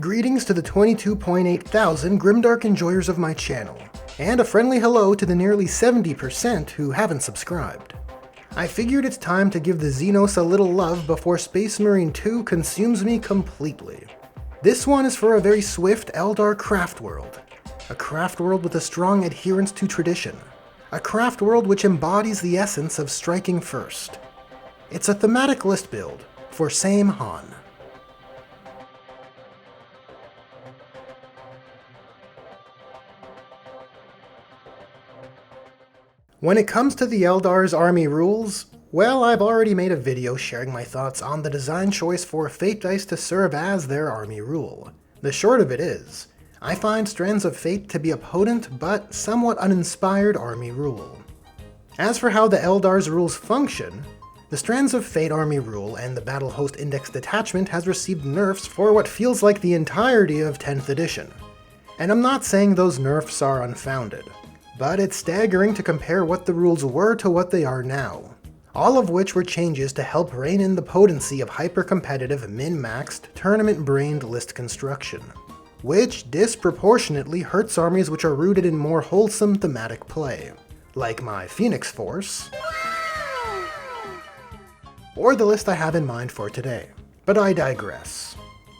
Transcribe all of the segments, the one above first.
Greetings to the 22.8 thousand Grimdark enjoyers of my channel, and a friendly hello to the nearly 70% who haven't subscribed. I figured it's time to give the Xenos a little love before Space Marine 2 consumes me completely. This one is for a very swift Eldar Craftworld. A Craftworld with a strong adherence to tradition. A Craftworld which embodies the essence of striking first. It's a thematic list build for Saim-Han. When it comes to the Eldar's army rules, well, I've already made a video sharing my thoughts on the design choice for Fate dice to serve as their army rule. The short of it is, I find Strands of Fate to be a potent but somewhat uninspired army rule. As for how the Eldar's rules function, the Strands of Fate army rule and the Battle Host Index detachment has received nerfs for what feels like the entirety of 10th edition. And I'm not saying those nerfs are unfounded, but it's staggering to compare what the rules were to what they are now. All of which were changes to help rein in the potency of hyper-competitive, min-maxed, tournament-brained list construction, which disproportionately hurts armies which are rooted in more wholesome thematic play, like my Phoenix Force, or the list I have in mind for today. But I digress.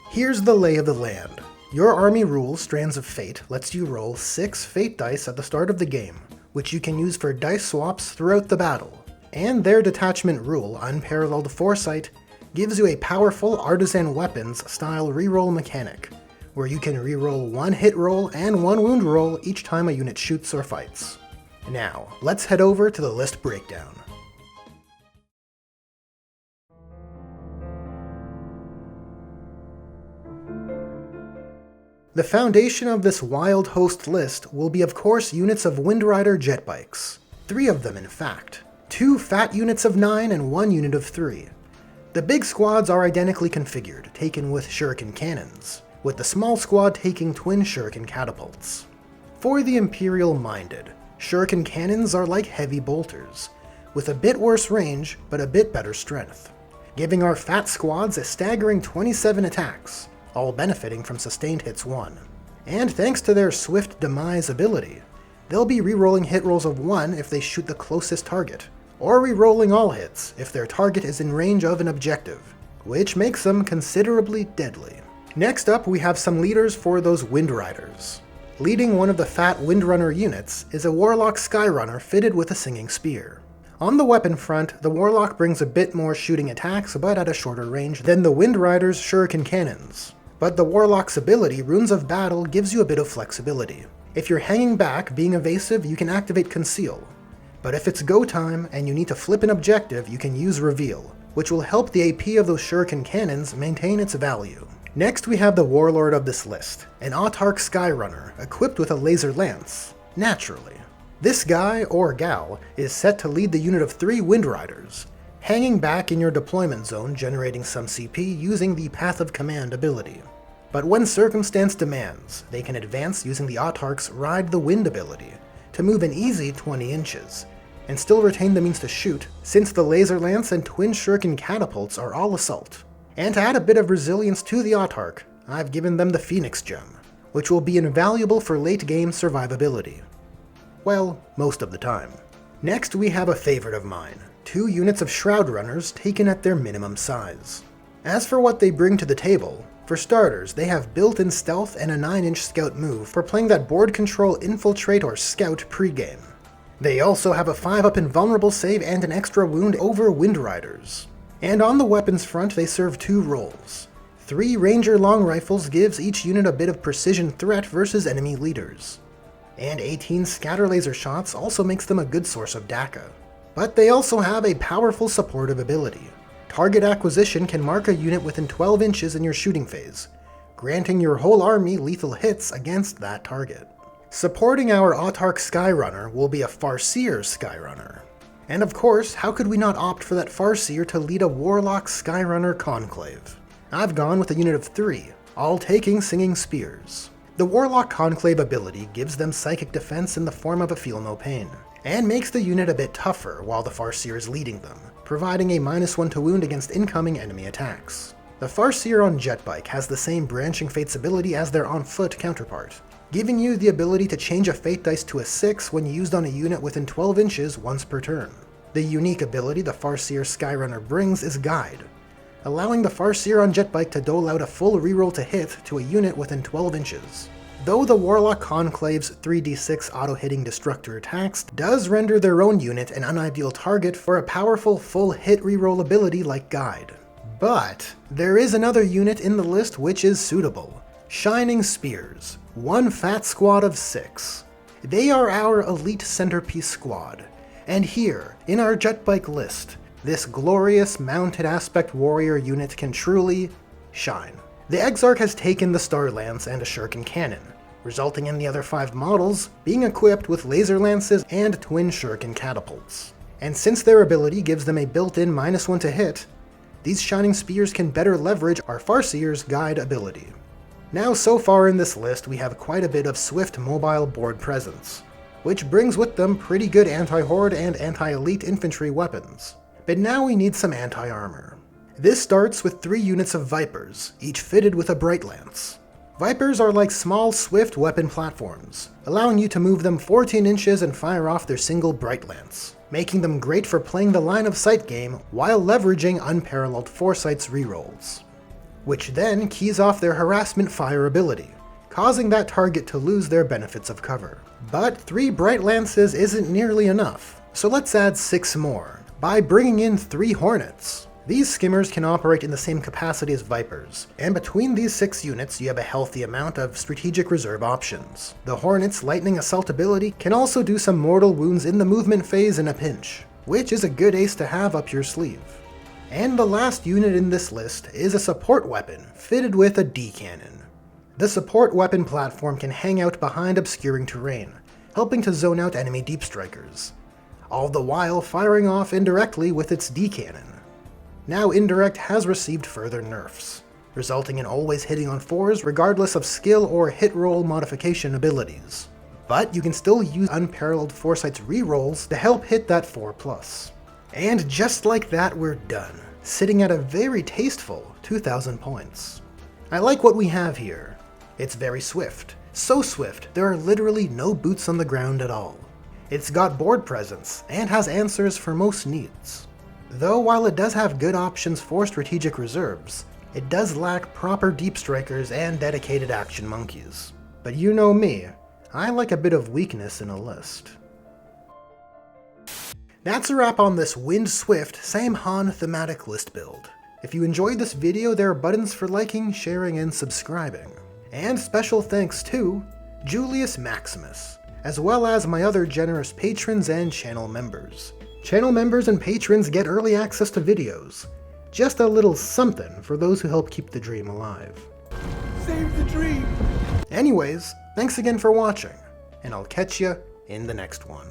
Here's the lay of the land. Your army rule, Strands of Fate, lets you roll 6 Fate dice at the start of the game, which you can use for dice swaps throughout the battle. And their detachment rule, Unparalleled Foresight, gives you a powerful Artisan Weapons style reroll mechanic, where you can reroll 1 hit roll and 1 wound roll each time a unit shoots or fights. Now, let's head over to the list breakdown. The foundation of this wild host list will be of course units of Windrider jetbikes. 3 of them in fact. 2 fat units of 9 and 1 unit of 3. The big squads are identically configured, taken with shuriken cannons, with the small squad taking twin shuriken catapults. For the Imperial-minded, shuriken cannons are like heavy bolters, with a bit worse range but a bit better strength, giving our fat squads a staggering 27 attacks, all benefiting from sustained hits 1. And thanks to their swift demise ability, they'll be rerolling hit rolls of 1 if they shoot the closest target, or rerolling all hits if their target is in range of an objective, which makes them considerably deadly. Next up, we have some leaders for those Windriders. Leading one of the fat Windrunner units is a Warlock Skyrunner fitted with a Singing Spear. On the weapon front, the Warlock brings a bit more shooting attacks but at a shorter range than the Windrider's shuriken cannons. But the Warlock's ability, Runes of Battle, gives you a bit of flexibility. If you're hanging back, being evasive, you can activate Conceal. But if it's go time and you need to flip an objective, you can use Reveal, which will help the AP of those shuriken cannons maintain its value. Next we have the Warlord of this list, an Autarch Skyrunner, equipped with a laser lance, naturally. This guy, or gal, is set to lead the unit of 3 Windriders, hanging back in your deployment zone generating some CP using the Path of Command ability. But when circumstance demands, they can advance using the Autarch's Ride the Wind ability to move an easy 20 inches, and still retain the means to shoot, since the laser lance and twin shuriken catapults are all assault. And to add a bit of resilience to the Autarch, I've given them the Phoenix Gem, which will be invaluable for late game survivability. Well, most of the time. Next we have a favorite of mine, 2 units of Shroud Runners taken at their minimum size. As for what they bring to the table, for starters, they have built-in stealth and a 9-inch scout move for playing that board control infiltrate or scout pregame. They also have a 5-up invulnerable save and an extra wound over Windriders. And on the weapons front they serve 2 roles. 3 Ranger long rifles gives each unit a bit of precision threat versus enemy leaders. And 18 scatter laser shots also makes them a good source of DACA. But they also have a powerful supportive ability. Target acquisition can mark a unit within 12 inches in your shooting phase, granting your whole army lethal hits against that target. Supporting our Autarch Skyrunner will be a Farseer Skyrunner. And of course, how could we not opt for that Farseer to lead a Warlock Skyrunner Conclave? I've gone with a unit of 3, all taking Singing Spears. The Warlock Conclave ability gives them psychic defense in the form of a Feel No Pain, and makes the unit a bit tougher while the Farseer is leading them, providing a -1 to wound against incoming enemy attacks. The Farseer on Jetbike has the same Branching Fates ability as their on-foot counterpart, giving you the ability to change a fate dice to a 6 when used on a unit within 12 inches once per turn. The unique ability the Farseer Skyrunner brings is Guide, allowing the Farseer on Jetbike to dole out a full reroll to hit to a unit within 12 inches. Though the Warlock Conclave's 3d6 auto-hitting destructor attacks does render their own unit an unideal target for a powerful full hit reroll ability like Guide. But there is another unit in the list which is suitable. Shining Spears, one fat squad of 6. They are our elite centerpiece squad, and here, in our Jetbike list, this glorious mounted aspect warrior unit can truly shine. The Exarch has taken the Star Lance and a Shuriken Cannon, resulting in the other 5 models being equipped with laser lances and twin Shuriken catapults. And since their ability gives them a built-in -1 to hit, these Shining Spears can better leverage our Farseer's Guide ability. Now, so far in this list, we have quite a bit of swift mobile board presence, which brings with them pretty good anti-horde and anti-elite infantry weapons. But now we need some anti-armor. This starts with 3 units of Vypers, each fitted with a Bright Lance. Vypers are like small, swift weapon platforms, allowing you to move them 14 inches and fire off their single Bright Lance, making them great for playing the line of sight game while leveraging unparalleled Foresight's rerolls, which then keys off their harassment fire ability, causing that target to lose their benefits of cover. But 3 Bright Lances isn't nearly enough, so let's add 6 more, by bringing in 3 Hornets. These skimmers can operate in the same capacity as Vypers, and between these 6 units you have a healthy amount of strategic reserve options. The Hornet's Lightning Assault ability can also do some mortal wounds in the movement phase in a pinch, which is a good ace to have up your sleeve. And the last unit in this list is a support weapon fitted with a D-Cannon. The support weapon platform can hang out behind obscuring terrain, helping to zone out enemy deep strikers, all the while firing off indirectly with its D-Cannon. Now Indirect has received further nerfs, resulting in always hitting on 4s regardless of skill or hit roll modification abilities. But you can still use Unparalleled Foresight's rerolls to help hit that 4+. And just like that, we're done, sitting at a very tasteful 2,000 points. I like what we have here. It's very swift, so swift there are literally no boots on the ground at all. It's got board presence, and has answers for most needs. Though while it does have good options for strategic reserves, it does lack proper deep strikers and dedicated action monkeys. But you know me, I like a bit of weakness in a list. That's a wrap on this WINDSWIFT Saim-Han thematic list build. If you enjoyed this video, there are buttons for liking, sharing, and subscribing. And special thanks to Julius Maximus, as well as my other generous patrons and channel members. Channel members and patrons get early access to videos. Just a little something for those who help keep the dream alive. Save the dream! Anyways, thanks again for watching, and I'll catch ya in the next one.